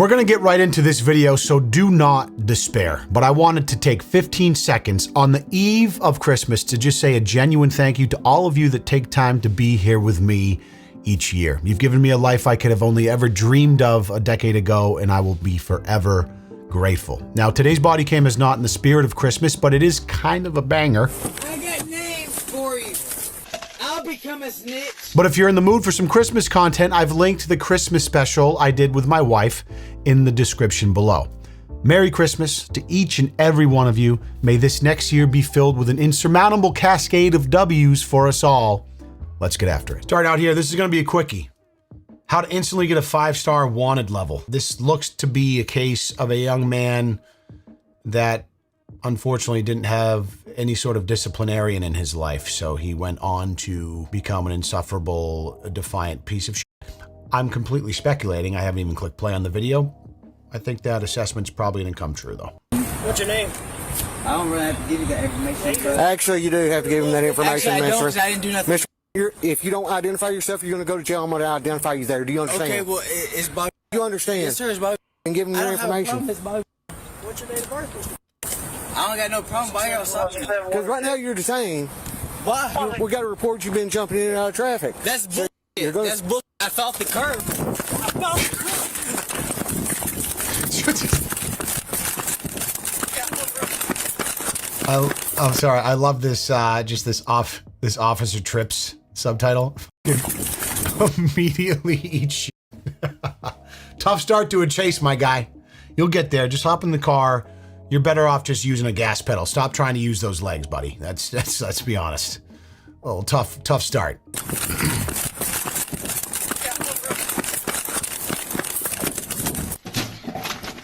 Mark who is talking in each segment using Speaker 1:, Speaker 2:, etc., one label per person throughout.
Speaker 1: We're gonna get right into this video, so do not despair. But I wanted to take 15 seconds on the eve of Christmas to just say a genuine thank you to all of you that take time to be here with me each year. You've given me a life I could have only ever dreamed of a decade ago, and I will be forever grateful. Now, today's body cam is not in the spirit of Christmas, but it is kind of a banger.
Speaker 2: I got names for you. I'll become a snitch.
Speaker 1: But if you're in the mood for some Christmas content, I've linked the Christmas special I did with my wife in the description below. Merry Christmas to each and every one of you. May this next year be filled with an insurmountable cascade of W's for us all. Let's get after it. Start out here. This is going to be a quickie. How to instantly get a 5-star wanted level. This looks to be a case of a young man that unfortunately didn't have any sort of disciplinarian in his life, so he went on to become an insufferable, defiant piece of shit. I'm completely speculating. I haven't even clicked play on the video. I think that assessment's probably gonna come true, though.
Speaker 3: What's your name?
Speaker 2: I don't really have to give you that information.
Speaker 3: Actually, you do have to give him that information,
Speaker 2: Actually, I don't,
Speaker 3: mister.
Speaker 2: 'cause I didn't do nothing.
Speaker 3: Mister, if you don't identify yourself, you're going to go to jail. I'm going to identify you there. Do you understand?
Speaker 2: Okay, well, it's Bobby.
Speaker 3: You understand?
Speaker 2: Yes, sir, it's Bobby.
Speaker 3: And give him
Speaker 2: I
Speaker 3: your
Speaker 2: don't have a
Speaker 3: information.
Speaker 2: problem, it's Bobby.
Speaker 3: What's your date of birth?
Speaker 2: I don't got no problem, but I gotta stop you.
Speaker 3: Because right now you're detained.
Speaker 2: Why?
Speaker 3: We got a report you've been jumping in and out of traffic.
Speaker 2: That's bullshit.
Speaker 3: gonna-
Speaker 2: That's bullshit. I felt the curb. I felt the curb.
Speaker 1: I'm sorry. I love this. Just this Officer Trips subtitle. Immediately eat shit. Tough start to a chase, my guy. You'll get there. Just hop in the car. You're better off just using a gas pedal. Stop trying to use those legs, buddy. That's let's be honest. A little tough start.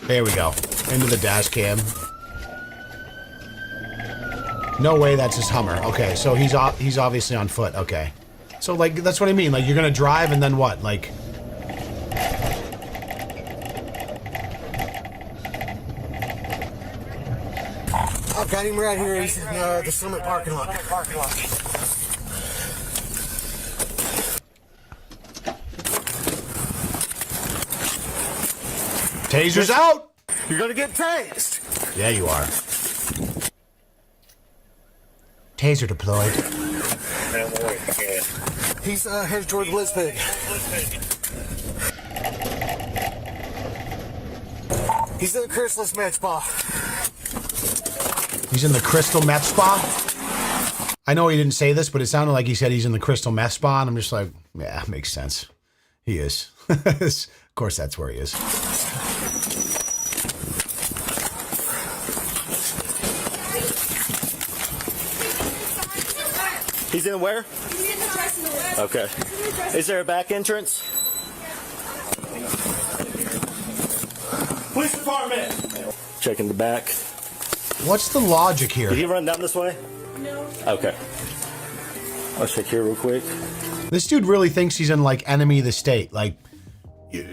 Speaker 1: There we go. Into the dash cam. No way, that's his Hummer. Okay, so he's obviously on foot. Okay. So, like, that's what I mean. Like, you're gonna drive and then what? Like...
Speaker 3: I've got him right here. He's in the Summit parking lot.
Speaker 1: Taser's out!
Speaker 3: You're going to get tased.
Speaker 1: Yeah, you are. Taser deployed.
Speaker 3: He's headed toward the Bliss Pig. He's in the Chrysalis Med Spa.
Speaker 1: He's in the Crystal Meth Spa? I know he didn't say this, but it sounded like he said he's in the Crystal Meth Spa, and I'm just like, yeah, makes sense. He is. Of course, that's where he is.
Speaker 4: He's in where?
Speaker 5: He's in the dressing room.
Speaker 4: Okay. Is there a back entrance? Police department! Checking the back.
Speaker 1: What's the logic here?
Speaker 4: Did he run down this way?
Speaker 5: No.
Speaker 4: Okay. I'll check here real quick.
Speaker 1: This dude really thinks he's in, like, Enemy of the State. Like,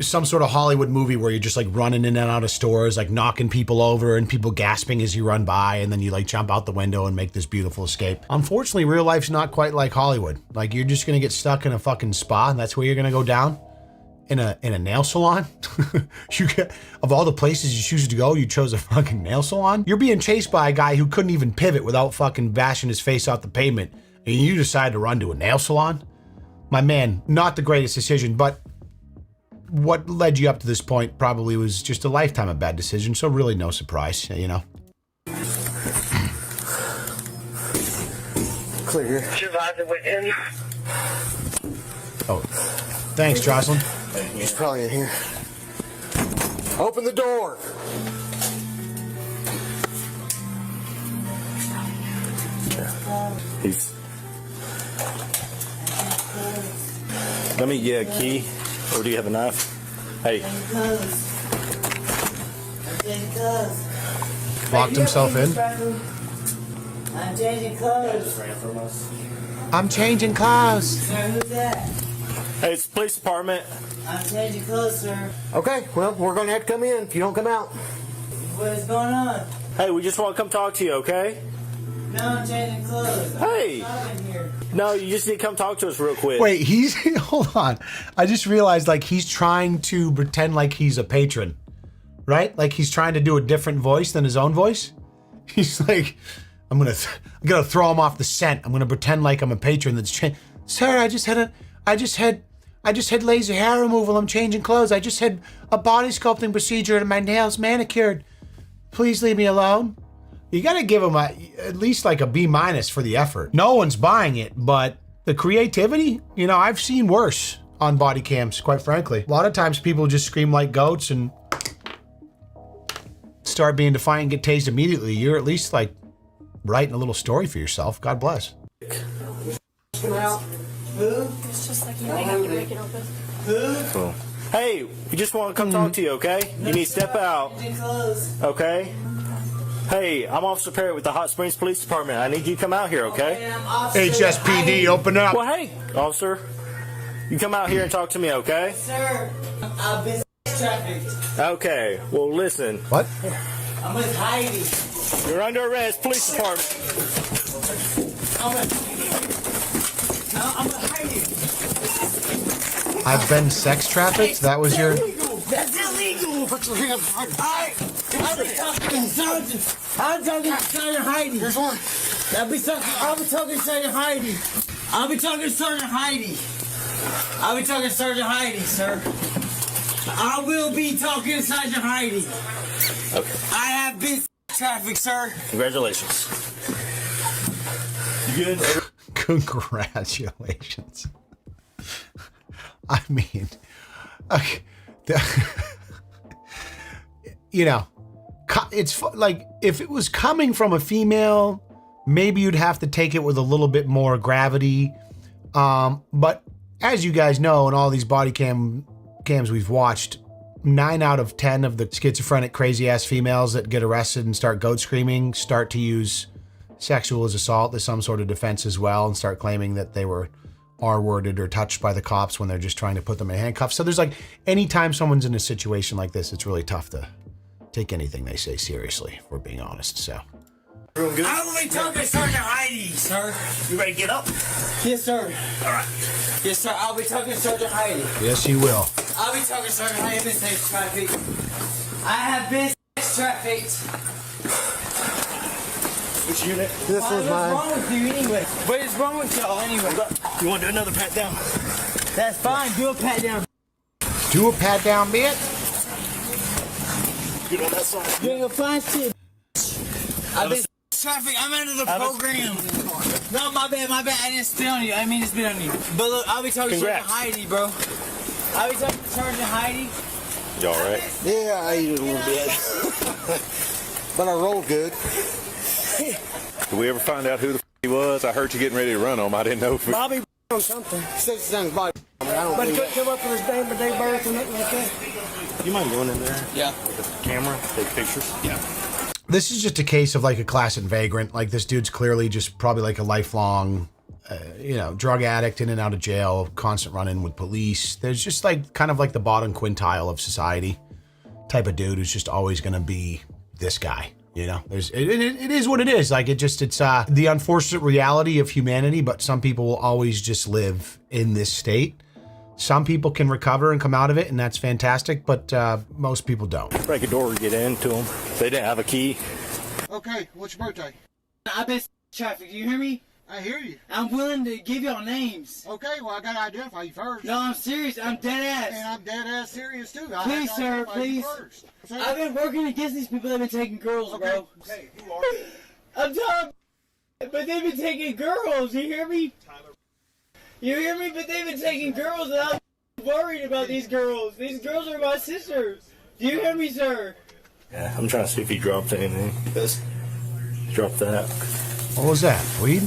Speaker 1: some sort of Hollywood movie where you're just, like, running in and out of stores, like, knocking people over and people gasping as you run by, and then you, like, jump out the window and make this beautiful escape. Unfortunately, real life's not quite like Hollywood. Like, you're just gonna get stuck in a fucking spa, and that's where you're gonna go down? In a nail salon? Of all the places you choose to go, you chose a fucking nail salon? You're being chased by a guy who couldn't even pivot without fucking bashing his face off the pavement, and you decide to run to a nail salon? My man, not the greatest decision, but what led you up to this point probably was just a lifetime of bad decisions, so really no surprise, you know?
Speaker 3: Clear.
Speaker 1: Oh, thanks, Jocelyn.
Speaker 3: He's probably in here. Open the door.
Speaker 4: He's... Let me get a key. Or do you have a knife? Hey.
Speaker 1: Locked himself in.
Speaker 6: I'm changing clothes.
Speaker 1: I'm changing clothes.
Speaker 6: Sir, who's that?
Speaker 4: Hey, it's the police department.
Speaker 6: I'm changing clothes, sir.
Speaker 3: Okay, well, we're going to have to come in if you don't come out.
Speaker 6: What is going on?
Speaker 4: Hey, we just want to come talk to you, okay?
Speaker 6: No, I'm changing clothes.
Speaker 4: Hey.
Speaker 6: I'm in here.
Speaker 4: No, you just need to come talk to us real quick.
Speaker 1: Wait, he's hold on. I just realized like he's trying to pretend like he's a patron. right? Like he's trying to do a different voice than his own voice. He's like, I'm gonna throw him off the scent. I'm gonna pretend like I'm a patron that's Sir, I just had laser hair removal. I'm changing clothes. I just had a body sculpting procedure and my nails manicured. Please leave me alone. You gotta give him at least like a B- for the effort. No one's buying it, but the creativity, you know, I've seen worse on body cams, quite frankly. A lot of times people just scream like goats and start being defiant and get tased immediately. You're at least like writing a little story for yourself. God bless.
Speaker 5: It's just like you might have to break it open.
Speaker 4: Cool. Hey, we just want to come talk to you, okay? You need to step out. Okay? Hey, I'm Officer Perry with the Hot Springs Police Department. I need you to come out here, okay?
Speaker 1: HSPD, open up.
Speaker 4: Well, hey, officer, you come out here and talk to me, okay?
Speaker 6: Sir, I've been trafficked.
Speaker 4: Okay, well, listen.
Speaker 1: What?
Speaker 6: I'm with Heidi.
Speaker 4: You're under arrest, police department.
Speaker 6: I'm with Heidi.
Speaker 1: I've been sex trafficked? That was your...
Speaker 6: That's illegal. Put your hands up. I'll be talking to Sergeant. I'm talking to Sergeant Heidi. Here's one. I'll be talking to Sergeant Heidi. I'll be talking to Sergeant Heidi. I'll be talking to Sergeant Heidi, sir. I will be talking to Sergeant Heidi.
Speaker 4: Okay.
Speaker 6: I have been trafficked, sir.
Speaker 4: Congratulations. You good?
Speaker 1: Congratulations. I mean, okay, you know, it's like if it was coming from a female, maybe you'd have to take it with a little bit more gravity. But as you guys know, in all these body cams we've watched, 9 out of 10 of the schizophrenic, crazy ass females that get arrested and start goat screaming start to use sexual as assault as some sort of defense as well and start claiming that they were R-worded or touched by the cops when they're just trying to put them in handcuffs. So there's like, anytime someone's in a situation like this, it's really tough to take anything they say seriously, if we're being honest, so.
Speaker 4: Everyone good?
Speaker 6: I will be talking to Sergeant Heidi, sir.
Speaker 4: You ready to get up?
Speaker 6: Yes, sir.
Speaker 4: All right.
Speaker 6: Yes, sir. I'll be talking to Sergeant Heidi.
Speaker 1: Yes, you will.
Speaker 6: I'll be talking to Sergeant Heidi. I have been sex trafficked. I have been sex trafficked.
Speaker 4: Which unit?
Speaker 3: This was
Speaker 6: What's
Speaker 3: mine.
Speaker 6: wrong with you anyway? What is wrong with y'all anyway?
Speaker 4: You want to do another pat down?
Speaker 6: That's fine. Do a pat down.
Speaker 1: Do a pat down, bit.
Speaker 4: Good on that side.
Speaker 6: You're gonna find shit. I've been traffic. I'm under the program. No, my bad. I didn't spit on you. I mean to spit on you. But look, I'll be talking to Sergeant Heidi, bro. I'll be talking to Sergeant Heidi.
Speaker 4: You all right?
Speaker 3: Yeah, I ate it a little bit. But I rolled good.
Speaker 7: Did we ever find out who the he was? I heard you getting ready to run on him. I didn't know if
Speaker 3: Bobby on something. Says his name's Bobby. I don't
Speaker 6: But he
Speaker 3: believe
Speaker 6: couldn't come up with his name, but they birth or nothing like that.
Speaker 4: You mind going in there?
Speaker 6: Yeah.
Speaker 4: With the camera, take pictures? Yeah.
Speaker 1: This is just a case of like a classic vagrant. Like this dude's clearly just probably like a lifelong, drug addict, in and out of jail, constant run-in with police. There's just like kind of like the bottom quintile of society type of dude who's just always going to be this guy. You know, it is what it is. Like it's the unfortunate reality of humanity, but some people will always just live in this state. Some people can recover and come out of it, and that's fantastic, but most people don't.
Speaker 4: Break a door to get into them. They didn't have a key.
Speaker 3: Okay, what's your birthday?
Speaker 6: I've been traffic. You hear me?
Speaker 3: I hear you.
Speaker 6: I'm willing to give y'all names.
Speaker 3: Okay, well, I got to identify you first.
Speaker 6: No, I'm serious. I'm dead
Speaker 3: And
Speaker 6: ass.
Speaker 3: I'm dead ass serious, too.
Speaker 6: Please, sir, please. I've been working against these people that have been taking girls, bro.
Speaker 3: Okay, who are you?
Speaker 6: I'm telling you, but they've been taking girls. You hear me? You hear me? But they've been taking girls, and I'm worried about these girls. These girls are my sisters. Do you hear me, sir?
Speaker 4: Yeah, I'm trying to see if he dropped anything. Yes. Drop that.
Speaker 1: What was that? Weed?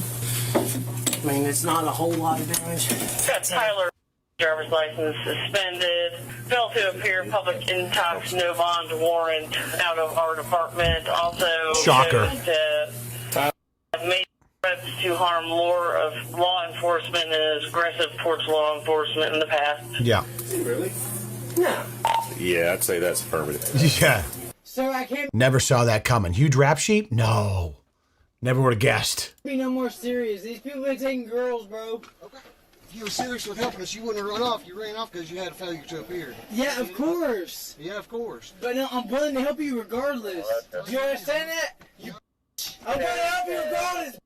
Speaker 6: I mean, it's not a whole lot of damage.
Speaker 8: Got Tyler driver's license suspended. Failed to appear public intox, no bond warrant out of our department. Also,
Speaker 1: Shocker.
Speaker 8: Have made threats to harm law enforcement and is aggressive towards law enforcement in the past.
Speaker 1: Yeah.
Speaker 4: Really?
Speaker 6: No.
Speaker 7: Yeah, I'd say that's affirmative.
Speaker 1: Yeah.
Speaker 6: Sir, I can't
Speaker 1: Never saw that coming. Huge rap sheet? No. Never would have guessed.
Speaker 6: be no more serious. These people have been taking girls, bro.
Speaker 3: If you were serious with helping us, you wouldn't have run off. You ran off because you had a failure to appear.
Speaker 6: Yeah, of course.
Speaker 3: Yeah, of course.
Speaker 6: But no, I'm willing to help you regardless. Do you understand that? I'm willing to help you regardless.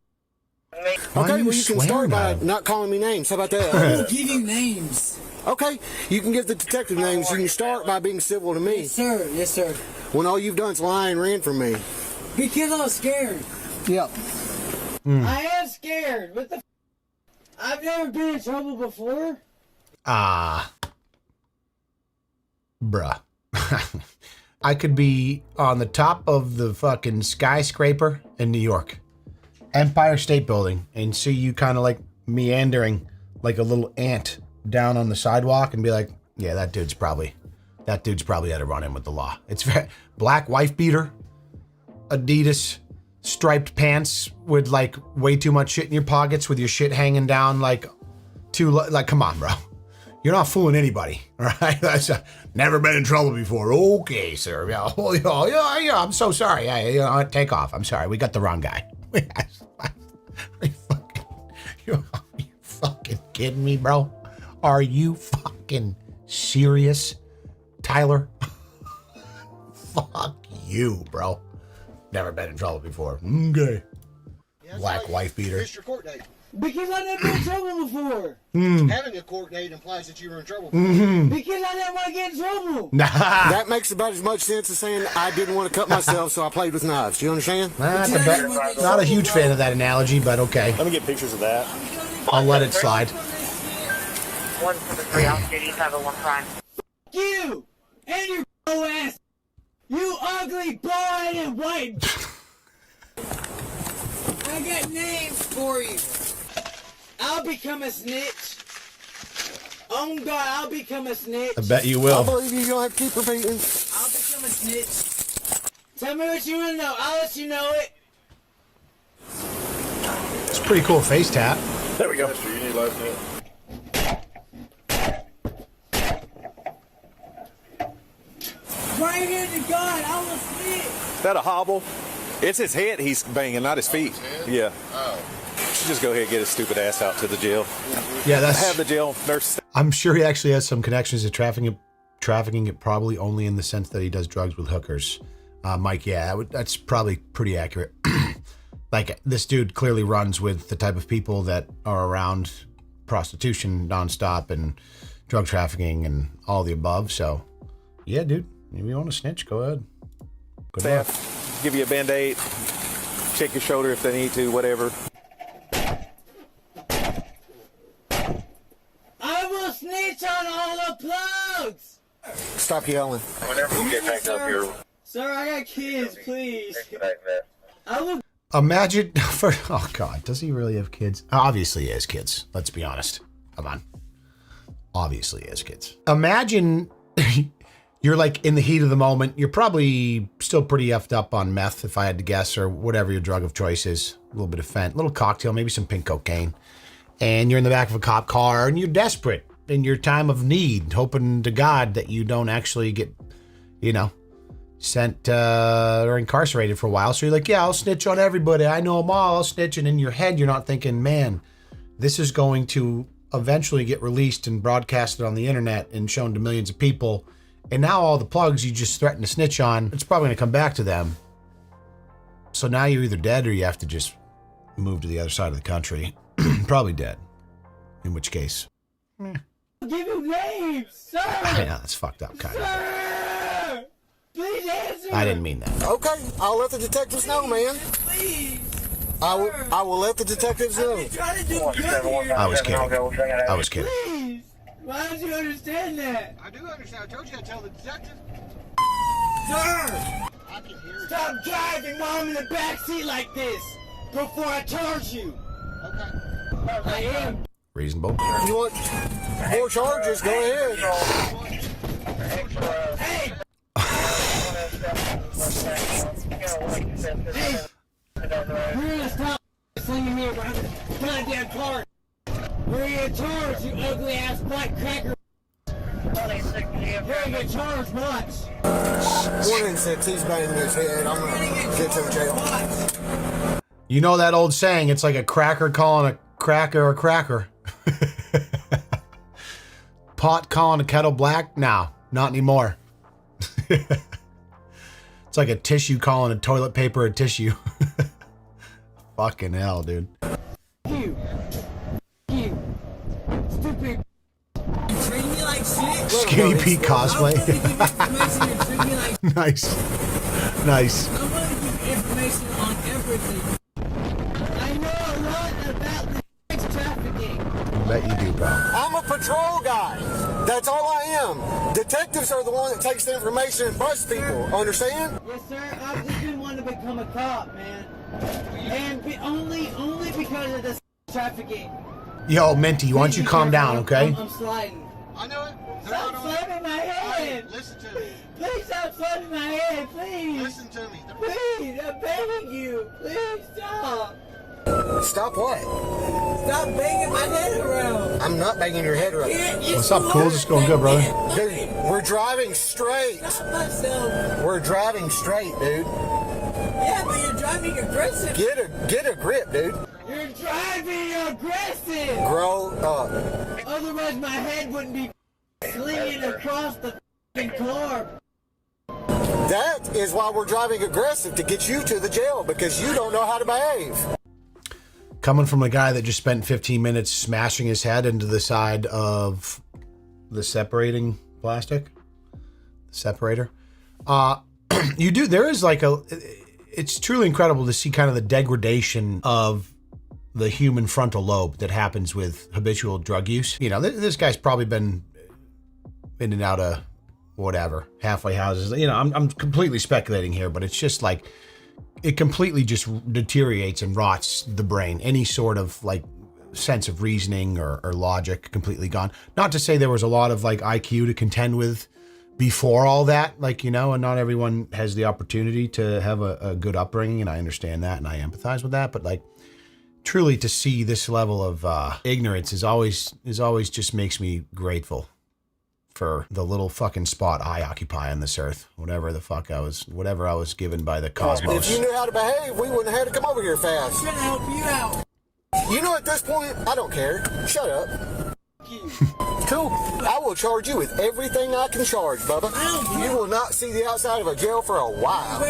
Speaker 1: Why
Speaker 3: Okay,
Speaker 1: are you
Speaker 3: well, you can
Speaker 1: swearing
Speaker 3: start by
Speaker 1: at him?
Speaker 3: not calling me names. How about that?
Speaker 6: I'll give you names.
Speaker 3: Okay, you can give the detective names. You can start by being civil to me.
Speaker 6: Yes, sir. Yes, sir.
Speaker 3: When all you've done is lie and ran from me.
Speaker 6: Because I was scared.
Speaker 3: Yep.
Speaker 6: I am scared. What the f? I've never been in trouble before.
Speaker 1: Bruh. I could be on the top of the fucking skyscraper in New York, Empire State Building, and see you kind of like meandering like a little ant down on the sidewalk and be like, yeah, that dude's probably had a run in with the law. It's black wife beater, Adidas striped pants with like way too much shit in your pockets with your shit hanging down like come on, bro. You're not fooling anybody, all right? That's never been in trouble before. Okay, sir. Yeah, I'm so sorry. Take off. I'm sorry. We got the wrong guy. You're fucking kidding me, bro? Are you fucking serious, Tyler? Fuck you, bro. Never been in trouble before. Okay. Black wife beater.
Speaker 3: Missed your court date.
Speaker 6: Because I never been in trouble before.
Speaker 3: Having a court date implies that you were in trouble.
Speaker 6: Because I didn't want to get in trouble.
Speaker 3: That makes about as much sense as saying I didn't want to cut myself, so I played with knives. Do you understand?
Speaker 1: Not a huge fan of that analogy, but okay.
Speaker 4: Let me get pictures of that.
Speaker 1: I'll let it slide.
Speaker 8: 173 altitude, 501 prime.
Speaker 6: You and your ass. You ugly, bald-headed white. I got names for you. I'll become a snitch. Oh God, I'll become a snitch.
Speaker 1: I bet you
Speaker 3: I
Speaker 1: will.
Speaker 3: believe you. You don't have to keep repeating.
Speaker 6: I'll become a snitch. Tell me what you want to know. I'll let you know it.
Speaker 1: It's a pretty cool face tat.
Speaker 4: There we go.
Speaker 7: You need life net.
Speaker 6: Right here to God, I will snitch.
Speaker 7: Is that a hobble? It's his head he's banging, not his feet. Yeah. Oh. Should just go ahead and get his stupid ass out to the jail.
Speaker 1: Yeah, that's.
Speaker 7: Have the jail nurse.
Speaker 1: I'm sure he actually has some connections to trafficking it probably only in the sense that he does drugs with hookers. Mike, yeah, that's probably pretty accurate. Like, this dude clearly runs with the type of people that are around prostitution nonstop and drug trafficking and all the above. So, yeah, dude, if you want to snitch, go ahead. Good luck.
Speaker 7: Staff, give you a Band-Aid. Check your shoulder if they need to, whatever.
Speaker 6: I will snitch on all the plugs.
Speaker 3: Stop yelling.
Speaker 8: Whenever you get back up here,
Speaker 6: Sir, I got kids, please. I will.
Speaker 1: Imagine, oh God, does he really have kids? Obviously he has kids. Let's be honest. Come on. Obviously he has kids. Imagine you're like in the heat of the moment. You're probably still pretty effed up on meth, if I had to guess, or whatever your drug of choice is. A little bit of fent, a little cocktail, maybe some pink cocaine. And you're in the back of a cop car and you're desperate in your time of need, hoping to God that you don't actually get, sent or incarcerated for a while. So you're like, yeah, I'll snitch on everybody. I know them all. I'll snitch. And in your head, you're not thinking, man, this is going to eventually get released and broadcasted on the internet and shown to millions of people. And now all the plugs you just threatened to snitch on, it's probably going to come back to them. So now you're either dead or you have to just move to the other side of the country. Probably dead. In which case,
Speaker 6: Give you names, sir.
Speaker 1: yeah, that's fucked up, kind of.
Speaker 6: Sir, please answer.
Speaker 1: I didn't mean that.
Speaker 3: Okay, I'll let the detectives know, man.
Speaker 6: Please.
Speaker 3: I will let the detectives know.
Speaker 6: I'm trying to do good here.
Speaker 1: I was kidding. I was kidding.
Speaker 6: Please. Why don't you understand that?
Speaker 3: I do understand. I told you I'd tell the detective.
Speaker 6: Sir,
Speaker 3: I can hear it.
Speaker 6: stop driving mom in the back seat like this before I charge you.
Speaker 3: Okay.
Speaker 6: I am.
Speaker 1: Reasonable.
Speaker 3: You want more charges? Go ahead.
Speaker 6: Hey, you're gonna stop slinging me around the goddamn car. We're gonna charge, you ugly ass black cracker. You're gonna get charged, watch.
Speaker 3: 1 in 6, he's banging his head. I'm gonna get to jail.
Speaker 6: Watch.
Speaker 1: You know that old saying, it's like a cracker calling a cracker a cracker. Pot calling a kettle black? No, not anymore. It's like a tissue calling a toilet paper a tissue. Fucking hell, dude.
Speaker 6: You. Stupid. You treat me like shit.
Speaker 1: Skinny Pete cosplay.
Speaker 6: Like
Speaker 1: Nice. Nice.
Speaker 6: I want to give information on everything. I know a lot about the sex trafficking.
Speaker 1: I bet you do, pal.
Speaker 3: I'm a patrol guy. That's all I am. Detectives are the one that takes the information and busts people. Understand?
Speaker 6: Yes, sir. I've just been wanting to become a cop, man. And only because of the sex trafficking.
Speaker 1: Yo, Minty, why don't you calm down, okay?
Speaker 6: I'm sliding.
Speaker 3: I know it.
Speaker 6: Stop slapping my head.
Speaker 3: Listen to me.
Speaker 6: Please stop slapping my head, please.
Speaker 3: Listen to me.
Speaker 6: Please, I'm begging you. Please stop.
Speaker 3: Stop what?
Speaker 6: Stop banging my head around.
Speaker 3: I'm not banging your head around.
Speaker 1: What's up, Cool? Just going good, brother.
Speaker 3: Dude, we're driving straight.
Speaker 6: Stop myself.
Speaker 3: We're driving straight, dude.
Speaker 6: Yeah, but you're driving aggressive.
Speaker 3: Get a grip, dude.
Speaker 6: You're driving aggressive.
Speaker 3: Grow up.
Speaker 6: Otherwise, my head wouldn't be slinging across the f***ing car.
Speaker 3: That is why we're driving aggressive, to get you to the jail, because you don't know how to behave.
Speaker 1: Coming from a guy that just spent 15 minutes smashing his head into the side of the separating plastic, separator. You do. There is like it's truly incredible to see kind of the degradation of the human frontal lobe that happens with habitual drug use. You know, this guy's probably been in and out of whatever, halfway houses. You know, I'm completely speculating here, but it's just like, it completely just deteriorates and rots the brain. Any sort of like sense of reasoning or logic completely gone. Not to say there was a lot of like IQ to contend with before all that, like, you know, and not everyone has the opportunity to have a good upbringing, and I understand that and I empathize with that, but like truly to see this level of ignorance is always just makes me grateful for the little fucking spot I occupy on this earth. Whatever I was given by the cosmos.
Speaker 3: If you knew how to behave, we wouldn't have had to come over here fast.
Speaker 6: I'm trying to help you out.
Speaker 3: You know, at this point, I don't care. Shut up. Cool. I will charge you with everything I can charge, Bubba. You will not see the outside of a jail for a while.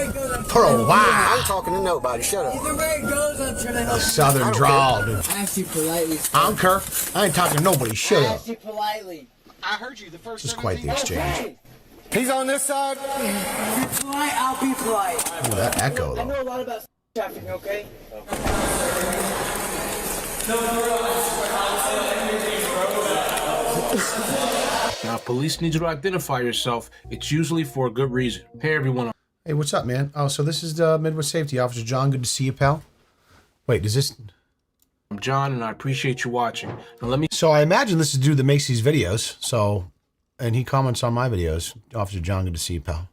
Speaker 1: For a while.
Speaker 3: I'm talking to nobody. Shut up.
Speaker 6: Either way it goes, I'm trying to help
Speaker 1: Southern
Speaker 3: I don't
Speaker 1: drawl, dude.
Speaker 6: I asked you politely.
Speaker 1: I don't care. I ain't talking to nobody. Shut
Speaker 6: I
Speaker 1: up.
Speaker 6: asked you politely.
Speaker 3: I heard you the first
Speaker 1: This is quite the exchange.
Speaker 6: Okay.
Speaker 3: He's on this side.
Speaker 6: Be polite, I'll be polite.
Speaker 1: Ooh, that echo,
Speaker 6: I
Speaker 1: though.
Speaker 6: know a lot about trafficking, okay?
Speaker 9: Now, if police need you to identify yourself, it's usually for a good reason. Hey, everyone.
Speaker 1: Hey, what's up, man? Oh, so this is Midwest Safety Officer John. Good to see you, pal. Wait, does this...
Speaker 9: I'm John, and I appreciate you watching. Now, let me...
Speaker 1: So I imagine this is the dude that makes these videos. So, and he comments on my videos. Officer John, good to see you, pal.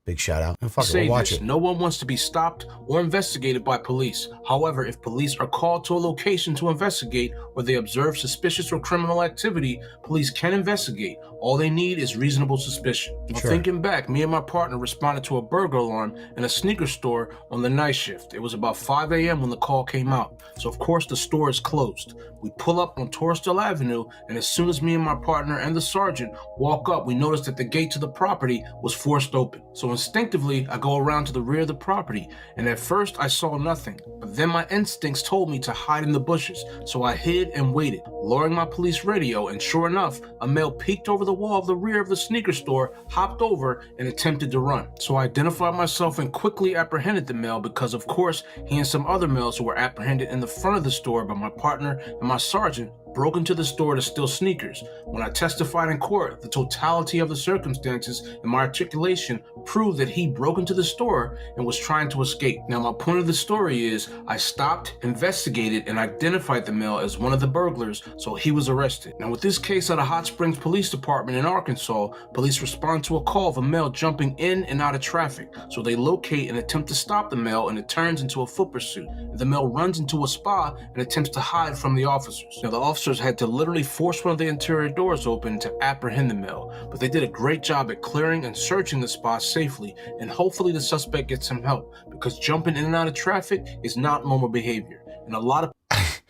Speaker 1: Big shout out. Oh, fuck it,
Speaker 9: say
Speaker 1: we'll watch
Speaker 9: this.
Speaker 1: it.
Speaker 9: No one wants to be stopped or investigated by police. However, if police are called to a location to investigate or they observe suspicious or criminal activity, police can investigate. All they need is reasonable suspicion. Now,
Speaker 1: Sure.
Speaker 9: thinking back, me and my partner responded to a burglar alarm in a sneaker store on the night shift. It was about 5 a.m. when the call came out. So of course the store is closed. We pull up on Torresdale Avenue, and as soon as me and my partner and the sergeant walk up, we notice that the gate to the property was forced open. So instinctively, I go around to the rear of the property, and at first I saw nothing, but then my instincts told me to hide in the bushes, so I hid and waited, lowering my police radio, and sure enough, a male peeked over the wall of the rear of the sneaker store, hopped over, and attempted to run. So I identified myself and quickly apprehended the male because of course, he and some other males who were apprehended in the front of the store by my partner and my sergeant broke into the store to steal sneakers. When I testified in court, the totality of the circumstances and my articulation proved that he broke into the store and was trying to escape. Now, my point of the story is I stopped, investigated, and identified the male as one of the burglars, so he was arrested. Now, with this case at a Hot Springs Police Department in Arkansas, police respond to a call of a male jumping in and out of traffic. So they locate and attempt to stop the male, and it turns into a foot pursuit. The male runs into a spa and attempts to hide from the officers. Now, the officers had to literally force one of the interior doors open to apprehend the male, but they did a great job at clearing and searching the spa safely, and hopefully the suspect gets some help, because jumping in and out of traffic is not normal behavior, and a lot of
Speaker 1: I'd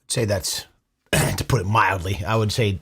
Speaker 1: say that's to put it mildly. I would say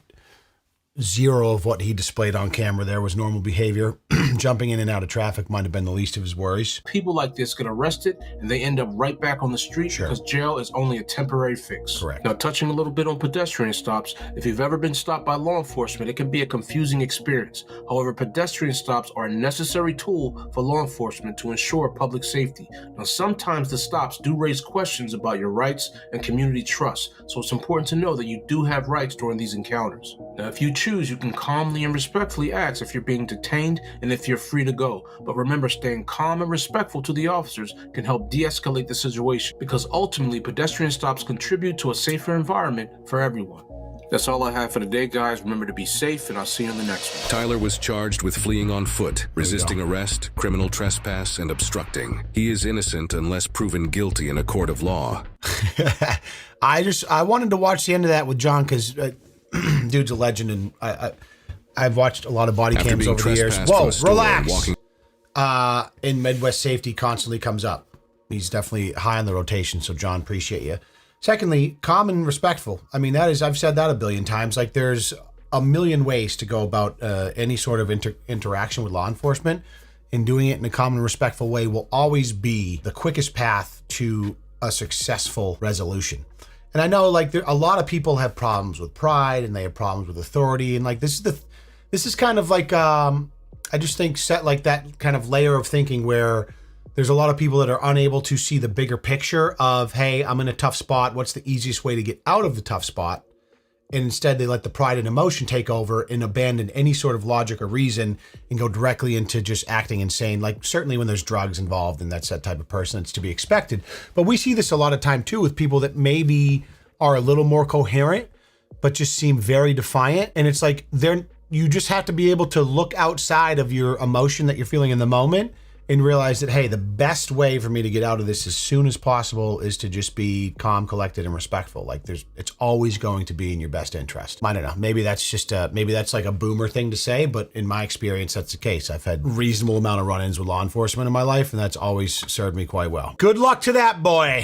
Speaker 1: 0 of what he displayed on camera there was normal behavior. Jumping in and out of traffic might have been the least of his worries.
Speaker 9: People like this get arrested and they end up right back on the street because jail is only a temporary fix.
Speaker 1: Correct.
Speaker 9: Now, touching a little bit on pedestrian stops, if you've ever been stopped by law enforcement, it can be a confusing experience. However, pedestrian stops are a necessary tool for law enforcement to ensure public safety. Now, sometimes the stops do raise questions about your rights and community trust, so it's important to know that you do have rights during these encounters. Now, if you choose, you can calmly and respectfully ask if you're being detained and if you're free to go. But remember, staying calm and respectful to the officers can help de-escalate the situation, because ultimately pedestrian stops contribute to a safer environment for everyone. That's all I have for today, guys. Remember to be safe, and I'll see you in the next one.
Speaker 10: Tyler was charged with fleeing on foot, resisting arrest, criminal trespass, and obstructing. He is innocent unless proven guilty in a court of law.
Speaker 1: I wanted to watch the end of that with John because dude's a legend, and I've watched a lot of body cams over the years. Whoa, relax. In Midwest Safety constantly comes up. He's definitely high on the rotation, so John, appreciate you. Secondly, calm and respectful. I mean, that is, I've said that a billion times. Like, there's a million ways to go about any sort of interaction with law enforcement, and doing it in a calm and respectful way will always be the quickest path to a successful resolution. And I know, like, a lot of people have problems with pride, and they have problems with authority, and like this is kind of like I just think set like that kind of layer of thinking where there's a lot of people that are unable to see the bigger picture of, hey, I'm in a tough spot. What's the easiest way to get out of the tough spot? And instead they let the pride and emotion take over and abandon any sort of logic or reason and go directly into just acting insane. Like, certainly when there's drugs involved and that's that type of person, it's to be expected. But we see this a lot of time too with people that maybe are a little more coherent, but just seem very defiant. And it's like, you just have to be able to look outside of your emotion that you're feeling in the moment and realize that, hey, the best way for me to get out of this as soon as possible is to just be calm, collected, and respectful. Like, it's always going to be in your best interest. I don't know. Maybe that's just maybe that's like a boomer thing to say, but in my experience, that's the case. I've had reasonable amount of run-ins with law enforcement in my life, and that's always served me quite well. Good luck to that boy.